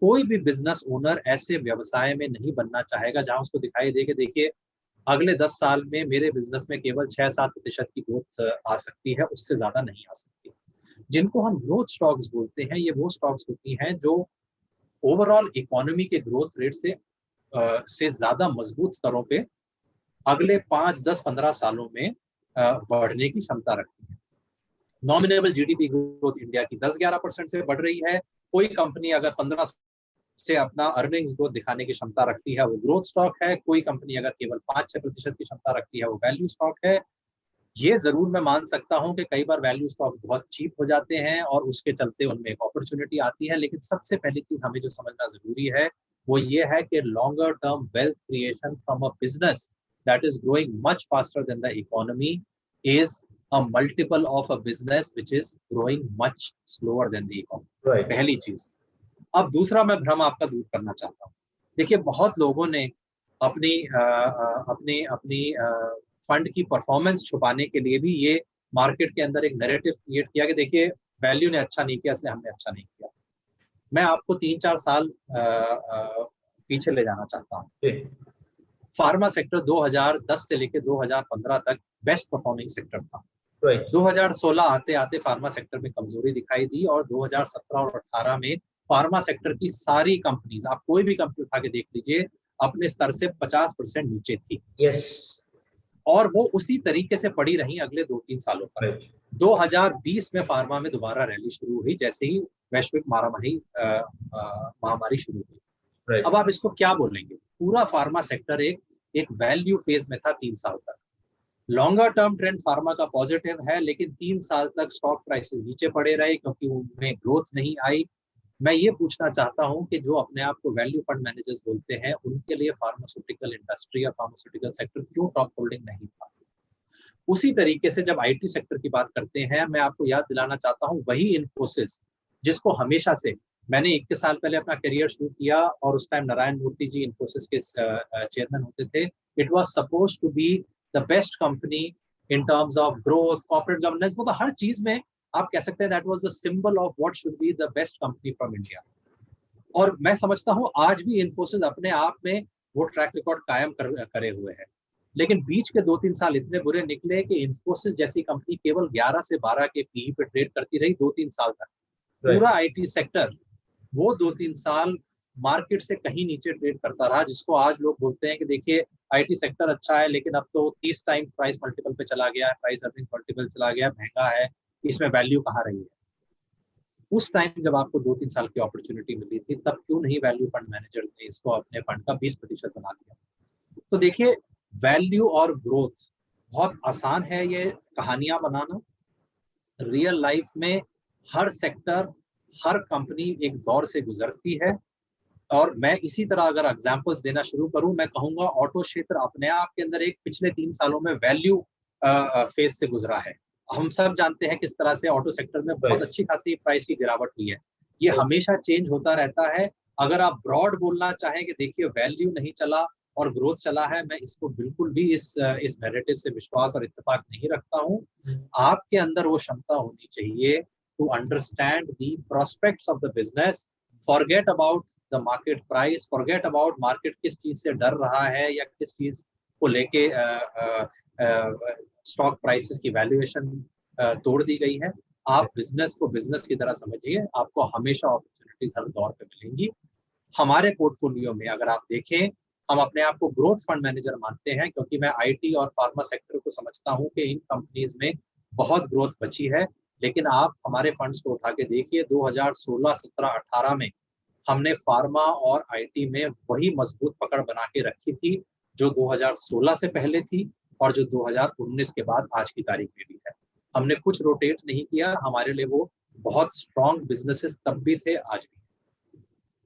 कोई भी बिजनेस ओनर ऐसे व्यवसाय में नहीं बनना चाहेगा जहां उसको दिखाई दे कि देखिए अगले 10 साल में मेरे बिजनेस में केवल 6-7% की ग्रोथ आ सकती है, उससे ज्यादा नहीं आ सकती। जिनको हम ग्रोथ स्टॉक्स बोलते हैं, ये वो स्टॉक्स होती हैं जो ओवरऑल इकोनॉमी के ग्रोथ रेट से ज्यादा मजबूत स्तरों पे अगले 5, 10, 15 सालों में बढ़ने की क्षमता रखती है। नॉमिनेबल जीडीपी ग्रोथ इंडिया की 10-11% से बढ़ रही है। कोई कंपनी अगर 15 से अपना अर्निंग्स ग्रोथ दिखाने की क्षमता रखती है, वो ग्रोथ स्टॉक है। कोई कंपनी अगर केवल 5-6% की क्षमता रखती है, वो वैल्यू स्टॉक है। ये जरूर मैं मान सकता हूं कि कई बार वैल्यू स्टॉक बहुत चीप हो जाते हैं और उसके चलते उनमें एक अपॉर्चुनिटी आती है, लेकिन सबसे पहली चीज हमें जो समझना जरूरी है वो ये है कि longer term wealth creation from a business that is growing much faster than the economy is a multiple of a business which is growing much slower then the economy. Right. पहली चीज। अब दूसरा मैं भ्रम आपका दूर करना चाहता हूँ। देखिए, बहुत लोगों ने अपनी अपनी अपनी फंड की परफॉर्मेंस छुपाने के लिए भी ये मार्केट के अंदर एक नैरेटिव क्रिएट किया कि देखिए वैल्यू ने अच्छा नहीं किया इसलिए हमने अच्छा नहीं किया। मैं आपको 3-4 साल पीछे ले जाना चाहता हूँ। फार्मा सेक्टर 2010 से लेकर 2015 तक बेस्ट परफॉर्मिंग सेक्टर था। राइट। 2016 आते आते फार्मा सेक्टर में कमजोरी दिखाई दी और 2017 और 18 में फार्मा सेक्टर की सारी कंपनीज, आप कोई भी कंपनी उठा के देख लीजिए, अपने स्तर से 50% नीचे थी। यस। और वो उसी तरीके से पड़ी रही अगले 2-3 सालों तक। राइट। 2020 में फार्मा में दोबारा रैली शुरू हुई जैसे ही वैश्विक महामारी शुरू हुई। राइट। अब आप इसको क्या बोलेंगे? पूरा फार्मा सेक्टर एक वैल्यू फेज में था 3 साल तक। लॉन्गर टर्म ट्रेंड फार्मा का पॉजिटिव है, लेकिन 3 साल तक स्टॉक प्राइसेस नीचे पड़े रहे क्योंकि उनमें ग्रोथ नहीं आई। मैं ये पूछना चाहता हूं कि जो अपने आप को वैल्यू फंड मैनेजर्स बोलते हैं, उनके लिए फार्मास्यूटिकल इंडस्ट्री या फार्मास्यूटिकल सेक्टर क्यों टॉप होल्डिंग नहीं था? उसी तरीके से जब आईटी सेक्टर की बात करते हैं, मैं आपको याद दिलाना चाहता हूं वही इन्फोसिस जिसको हमेशा से, मैंने 21 साल पहले अपना करियर शुरू किया और उस टाइम नारायण मूर्ति जी इन्फोसिस के चेयरमैन होते थे। It was suppose to be the best company in terms of growth, corporate governance, वो तो हर चीज में आप कह सकते हैं that was the symbol of what should be the best company from India. और मैं समझता हूं आज भी इन्फोसिस अपने आप में वो ट्रैक रिकॉर्ड कायम करे हुए है। लेकिन बीच के 2-3 साल इतने बुरे निकले कि इन्फोसिस जैसी कंपनी केवल 11 से 12 के पीई पे ट्रेड करती रही 2-3 साल तक। पूरा आईटी सेक्टर वो 2-3 साल मार्केट से कहीं नीचे ट्रेड करता रहा, जिसको आज लोग बोलते हैं कि देखिए आईटी सेक्टर अच्छा है लेकिन अब तो 30 टाइम प्राइस मल्टीपल पे चला गया है, प्राइस अर्निंग मल्टीपल चला गया, महंगा है, इसमें वैल्यू कहाँ रही है? उस टाइम जब आपको 2-3 साल की अपॉर्चुनिटी मिली थी, तब क्यों नहीं वैल्यू फंड मैनेजर्स ने इसको अपने फंड का 20% बना दिया? तो देखिए, वैल्यू और ग्रोथ बहुत आसान है ये कहानियां बनाना। रियल लाइफ में हर सेक्टर, हर कंपनी एक दौर से गुजरती है। और मैं इसी तरह अगर एग्जांपल्स देना शुरू करूं, मैं कहूंगा ऑटो क्षेत्र अपने आप के अंदर एक पिछले 3 सालों में वैल्यू फेज से गुजरा है। हम सब जानते हैं किस तरह से ऑटो सेक्टर में बहुत अच्छी खासी प्राइस की गिरावट हुई है। ये हमेशा चेंज होता रहता है। अगर आप ब्रॉड बोलना चाहें कि देखिए वैल्यू नहीं चला और ग्रोथ चला है, मैं इसको बिल्कुल भी इस नैरेटिव से विश्वास और इत्तेफाक नहीं रखता हूं। आपके अंदर वो क्षमता होनी चाहिए to understand the prospects of the business, forget about the market price, forget about market किस चीज से डर रहा है या किस चीज को लेके स्टॉक प्राइसेस की वैल्यूएशन तोड़ दी गई है। आप बिजनेस को बिजनेस की तरह समझिए, आपको हमेशा अपॉर्चुनिटीज हर दौर पे मिलेंगी। हमारे पोर्टफोलियो में अगर आप देखें, हम अपने आप को ग्रोथ फंड मैनेजर मानते हैं क्योंकि मैं आईटी और फार्मा सेक्टर को समझता हूं कि इन कंपनीज में बहुत ग्रोथ बची है। लेकिन आप हमारे फंड्स को उठा के देखिए, 2016, 17, 18 में हमने फार्मा और आईटी में वही मजबूत पकड़ बना के रखी थी जो 2016 से पहले थी और जो 2019 के बाद आज की तारीख में भी है। हमने कुछ रोटेट नहीं किया, हमारे लिए वो बहुत स्ट्रॉन्ग बिजनेसेस तब भी थे, आज भी।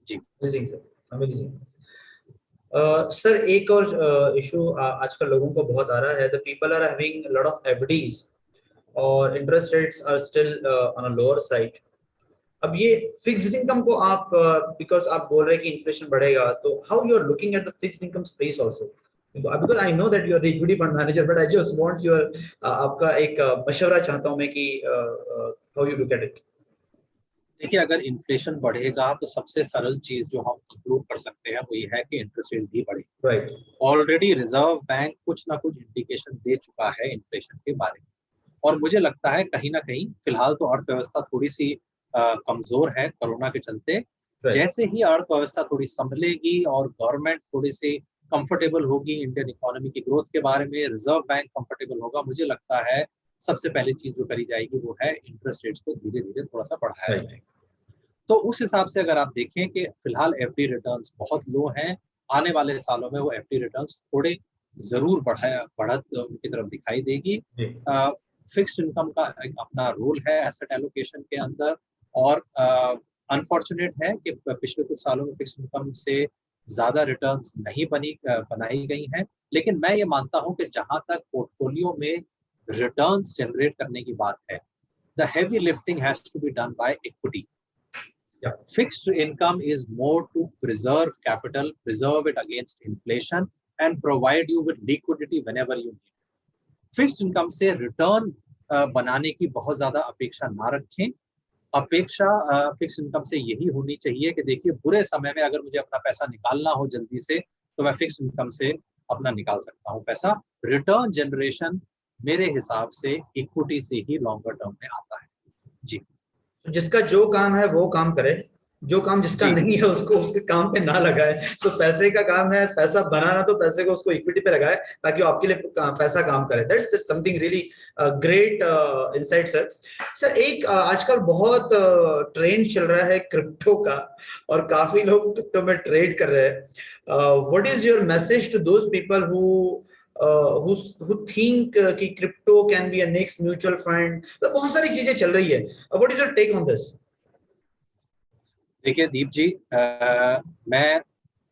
जी अमेजिंग सर, अमेजिंग। सर एक और इशू आजकल लोगों को बहुत आ रहा है, the people are having lot of FDs और interest rates are still on a lower side. अब ये फिक्स्ड इनकम को आप बिकॉज आप बोल रहे हैं कि इन्फ्लेशन बढ़ेगा, तो how you are looking at the fixed income space also, because I know that you are the equity fund manager, but I just want your आपका एक मशवरा चाहता हूं मैं कि how you look at it. देखिए, अगर इन्फ्लेशन बढ़ेगा तो सबसे सरल चीज जो हम कंक्लूड कर सकते हैं वो ये है कि इंटरेस्ट रेट भी बढ़ेगी। राइट। ऑलरेडी रिजर्व बैंक कुछ ना कुछ इंडिकेशन दे चुका है इन्फ्लेशन के बारे में, और मुझे लगता है कहीं ना कहीं फिलहाल तो अर्थव्यवस्था थोड़ी सी कमजोर है कोरोना के चलते। राइट। जैसे ही अर्थव्यवस्था थोड़ी संभलेगी और गवर्नमेंट थोड़ी सी कंफर्टेबल होगी इंडियन इकोनॉमी की ग्रोथ के बारे में, रिजर्व बैंक कंफर्टेबल होगा, मुझे लगता है सबसे पहली चीज जो करी जाएगी वो है इंटरेस्ट रेट्स को धीरे धीरे थोड़ा सा बढ़ाया राइट। जाएगा। तो उस हिसाब से अगर आप देखें कि फिलहाल एफडी रिटर्न्स बहुत लो हैं, आने वाले सालों में वो एफडी रिटर्न्स थोड़े जरूर बढ़त उनकी तरफ दिखाई देगी। जी। फिक्स्ड इनकम का एक अपना रोल है एसेट एलोकेशन के अंदर, और अनफॉर्चुनेट है कि पिछले कुछ सालों में फिक्स्ड इनकम से ज्यादा रिटर्न्स नहीं बनाई गई हैं। लेकिन मैं ये मानता हूं कि जहां तक पोर्टफोलियो में रिटर्न्स जनरेट करने की बात है, the heavy lifting has to be done by equity. Yeah. Fixed income is more to preserve capital, preserve it against inflation, and provide you with liquidity whenever you need. Fixed income से return बनाने की बहुत ज्यादा अपेक्षा ना रखें। अपेक्षा fix income से यही होनी चाहिए कि देखिए, बुरे समय में अगर मुझे अपना पैसा निकालना हो जल्दी से, तो मैं फिक्स इनकम से अपना निकाल सकता हूँ पैसा। रिटर्न जनरेशन मेरे हिसाब से इक्विटी से ही लॉन्गर टर्म में आता है। जी तो जिसका जो काम है वो काम करे, जो काम जिसका जी नहीं है उसको उसके काम पे ना लगाए। तो पैसे का काम है पैसा बनाना, तो पैसे को उसको इक्विटी पे लगाए ताकि वो आपके लिए पैसा काम करे। That's something really great insight sir. Sir एक आजकल बहुत ट्रेंड चल रहा है क्रिप्टो का, और काफी लोग क्रिप्टो में ट्रेड कर रहे हैं। What is your message to those people who think कि crypto can be a next mutual fund? तो बहुत सारी चीजें चल रही है। What is your take on this? देखिए दीप जी, मैं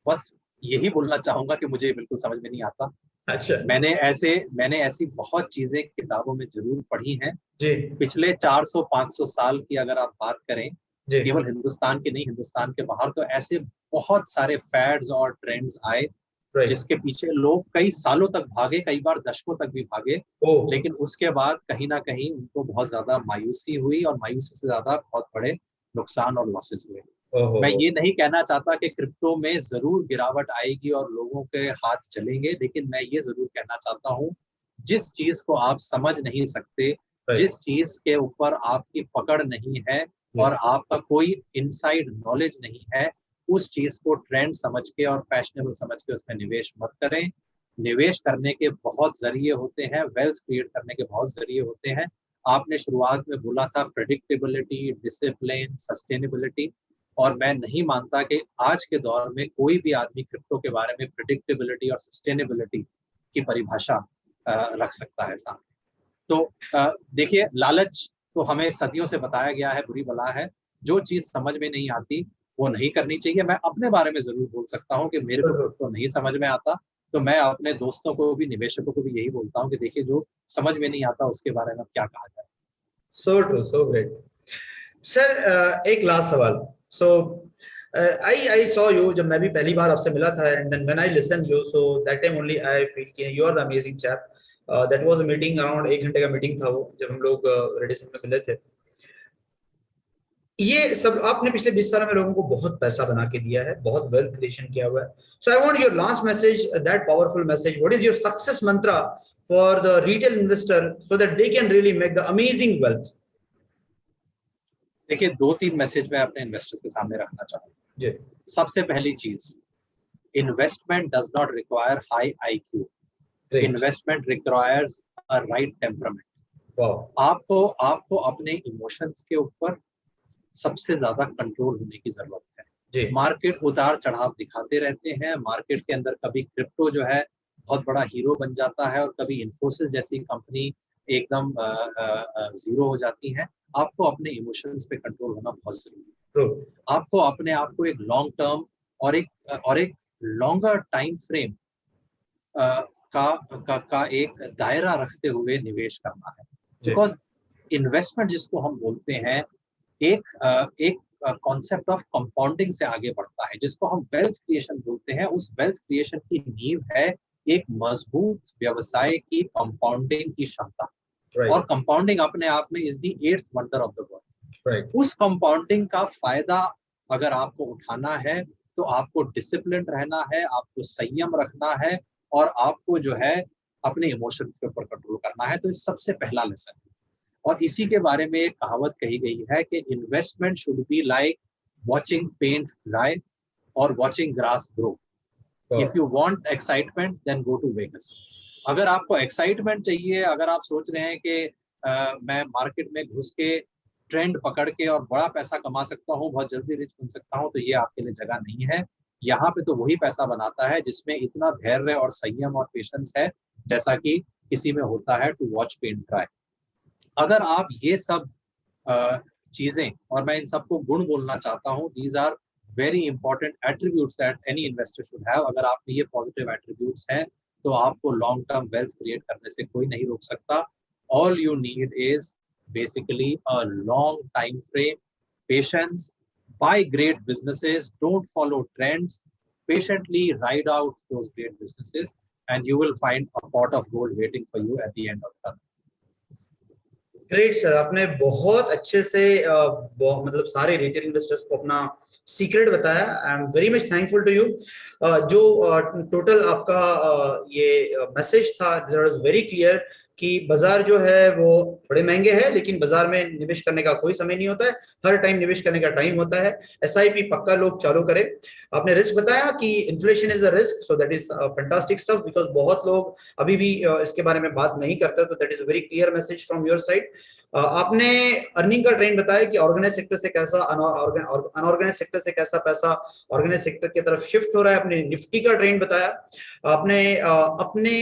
बस यही बोलना चाहूंगा कि मुझे बिल्कुल समझ में नहीं आता। अच्छा। मैंने ऐसी बहुत चीजें किताबों में जरूर पढ़ी हैं। जी। पिछले 400-500 साल की अगर आप बात करें, जी। केवल हिंदुस्तान के नहीं, हिंदुस्तान के बाहर, तो ऐसे बहुत सारे फैड्स और ट्रेंड्स आए राइट। जिसके पीछे लोग कई सालों तक भागे, कई बार दशकों तक भी भागे। ओ। लेकिन उसके बाद कहीं ना कहीं उनको बहुत ज्यादा मायूसी हुई, और मायूसी से ज्यादा बहुत बड़े नुकसान और लॉसेस हुए। ओहो। मैं ये नहीं कहना चाहता कि क्रिप्टो में जरूर गिरावट आएगी और लोगों के हाथ चलेंगे, लेकिन मैं ये जरूर कहना चाहता हूँ, जिस चीज को आप समझ नहीं सकते, राइट। जिस चीज के ऊपर आपकी पकड़ नहीं है और आपका कोई इनसाइड नॉलेज नहीं है, उस चीज को ट्रेंड समझ के और फैशनेबल समझ के उसमें निवेश मत करें। निवेश करने के बहुत जरिए होते हैं, वेल्थ क्रिएट करने के बहुत जरिए होते हैं। आपने शुरुआत में बोला था प्रेडिक्टेबिलिटी, डिसिप्लिन, सस्टेनेबिलिटी, और मैं नहीं मानता कि आज के दौर में कोई भी आदमी क्रिप्टो के बारे में प्रेडिक्टेबिलिटी और सस्टेनेबिलिटी की परिभाषा रख सकता है सामने। तो देखिए, लालच तो हमें सदियों से बताया गया है बुरी बला है। जो चीज समझ में नहीं आती वो नहीं करनी चाहिए। मैं अपने बारे में जरूर बोल सकता हूँ कि मेरे को क्रिप्टो नहीं समझ में आता, तो मैं अपने दोस्तों को भी, निवेशकों को भी यही बोलता हूँ कि देखिए, जो समझ में नहीं आता उसके बारे में क्या कहा जाए। सो ट्रू, सो ग्रेट। सर एक लास्ट सवाल। सो आई सॉ यू जब मैं भी पहली बार आपसे मिला था, and then when I listen you, so that time only I feel कि you are the amazing chap. That was a meeting, around 1 घंटे का मीटिंग था वो, जब हम लोग रेडिसन में मिले थे। ये सब आपने पिछले 20 सालों में लोगों को बहुत पैसा बना के दिया है, बहुत वेल्थ क्रिएशन किया हुआ है। So I want your last message, that powerful message. What is your success mantra for the retail investor so that they can really make the amazing wealth? देखिए, 2-3 मैसेज मैं अपने इन्वेस्टर्स के सामने रखना चाहूँगा। जी। सबसे पहली चीज, investment does not require high IQ, great. Investment requires a right temperament. Wow. आपको अपने इमोशंस के ऊपर सबसे ज्यादा कंट्रोल होने की जरूरत है। जी। मार्केट उतार चढ़ाव दिखाते रहते हैं। मार्केट के अंदर कभी क्रिप्टो जो है बहुत बड़ा हीरो बन जाता है, और कभी इन्फोसिस जैसी कंपनी एकदम जीरो हो जाती है। आपको अपने इमोशंस पे कंट्रोल होना बहुत जरूरी है। ट्रू। आपको अपने आप को एक लॉन्ग टर्म और एक लॉन्गर टाइम फ्रेम का एक दायरा रखते हुए निवेश करना है। जी। बिकॉज इन्वेस्टमेंट जिसको हम बोलते हैं, एक कॉन्सेप्ट ऑफ कंपाउंडिंग से आगे बढ़ता है, जिसको हम वेल्थ क्रिएशन बोलते हैं। उस वेल्थ क्रिएशन की नींव है एक मजबूत व्यवसाय की कंपाउंडिंग की क्षमता। और कंपाउंडिंग अपने आप में is the 8th wonder of the world. उस कंपाउंडिंग का फायदा अगर आपको उठाना है तो आपको डिसिप्लिन रहना है, आपको संयम रखना है, और आपको जो है अपने इमोशंस के ऊपर कंट्रोल करना है। तो इस सबसे पहला लेसन है। और इसी के बारे में एक कहावत कही गई है कि investment should be like watching paint dry और watching grass grow. If you want excitement then go to Vegas. अगर आपको एक्साइटमेंट चाहिए, अगर आप सोच रहे हैं कि मैं मार्केट में घुस के ट्रेंड पकड़ के और बड़ा पैसा कमा सकता हूँ, बहुत जल्दी रिच बन सकता हूँ, तो ये आपके लिए जगह नहीं है। यहाँ पे तो वही पैसा बनाता है जिसमें इतना धैर्य और संयम और पेशेंस है, जैसा कि किसी में होता है टू वॉच पेंट ड्राई। अगर आप ये सब चीजें, और मैं इन सबको गुण बोलना चाहता हूँ, these are very important attributes that any investor should have. अगर आप में ये पॉजिटिव एट्रीब्यूट्स हैं तो आपको लॉन्ग टर्म वेल्थ क्रिएट करने से कोई नहीं रोक सकता। All you need is basically a long time frame, patience, buy great businesses, don't follow trends, patiently ride out those great businesses, and you will find a pot of gold waiting for you at the end of the tunnel. Great sir, आपने बहुत अच्छे से मतलब सारे retail investors को अपना secret बताया। I am very much thankful to you. जो टोटल आपका ये मैसेज था, दैट वाज वेरी क्लियर कि बाजार जो है वो बड़े महंगे हैं, लेकिन बाजार में निवेश करने का कोई समय नहीं होता है, हर टाइम निवेश करने का टाइम होता है। एसआईपी पक्का लोग चालू करें। आपने रिस्क बताया कि inflation is a risk, so that is fantastic stuff, because बहुत लोग अभी भी इसके बारे में बात नहीं करते, तो that is very clear message from your side. आपने अर्निंग का ट्रेंड बताया कि ऑर्गेनाइज सेक्टर से कैसा, अनऑर्गेनाइज सेक्टर से कैसा पैसा ऑर्गेनाइज सेक्टर की तरफ शिफ्ट हो रहा है। अपने निफ्टी का ट्रेंड बताया। आपने अपने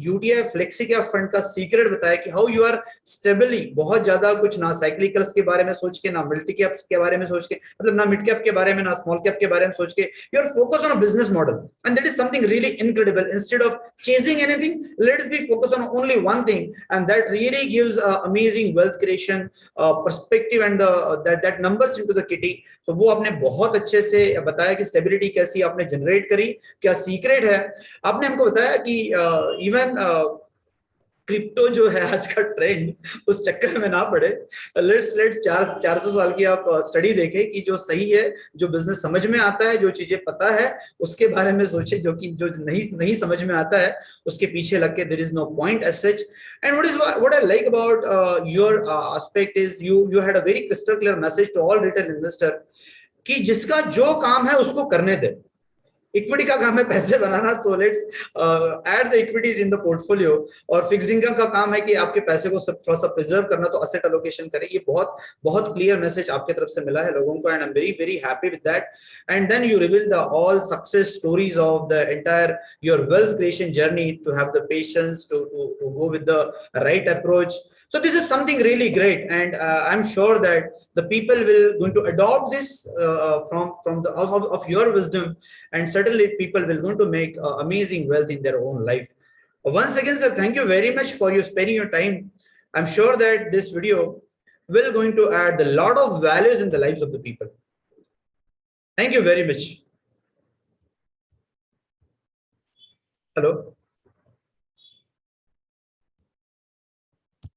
यूटीआई फ्लेक्सी कैप फंड का सीक्रेट बताया कि हाउ यू आर स्टेबली, बहुत ज्यादा कुछ ना साइक्लिकल्स के बारे में सोच के, ना मल्टी कैप के बारे में सोच के, मतलब ना मिड कैप के बारे में, ना स्मॉल कैप के बारे में सोच के, you are focus on a business model, and that is something really incredible. Instead of chasing anything, let's be focused on only one thing, and that really gives amazing wealth creation perspective and that numbers into the kitty. So वो आपने बहुत अच्छे से बताया कि stability कैसी आपने generate करी, क्या सीक्रेट है। आपने हमको बताया कि इवन क्रिप्टो जो है आज का ट्रेंड, उस चक्कर में ना पड़े। लेट्स 400 साल की आप स्टडी देखें कि जो सही है, जो बिजनेस समझ में आता है, जो चीजें पता है उसके बारे में सोचे, जो नहीं समझ में आता है उसके पीछे लग के there is no point as such. And what I like about your aspect is you had a very crystal clear message to all retail investor कि जिसका जो काम है उसको करने दे। इक्विटी का काम है पैसे बनाना, so let's add the equities in the portfolio. और फिक्स्ड इनकम का काम है कि आपके पैसे को सब थोड़ा सा प्रिजर्व करना, तो असेट एलोकेशन करें। ये बहुत बहुत क्लियर मैसेज आपके तरफ से मिला है लोगों को, and I am very very happy with that. And then you reveal the all success stories of the entire your wealth creation journey, to have the patience to go with the right approach. So this is something really great, and I'm sure that the people will going to adopt this from the of your wisdom, and certainly people will going to make amazing wealth in their own life. Once again, sir, thank you very much for you spending your time. I'm sure that this video will going to add a lot of values in the lives of the people. Thank you very much. Hello.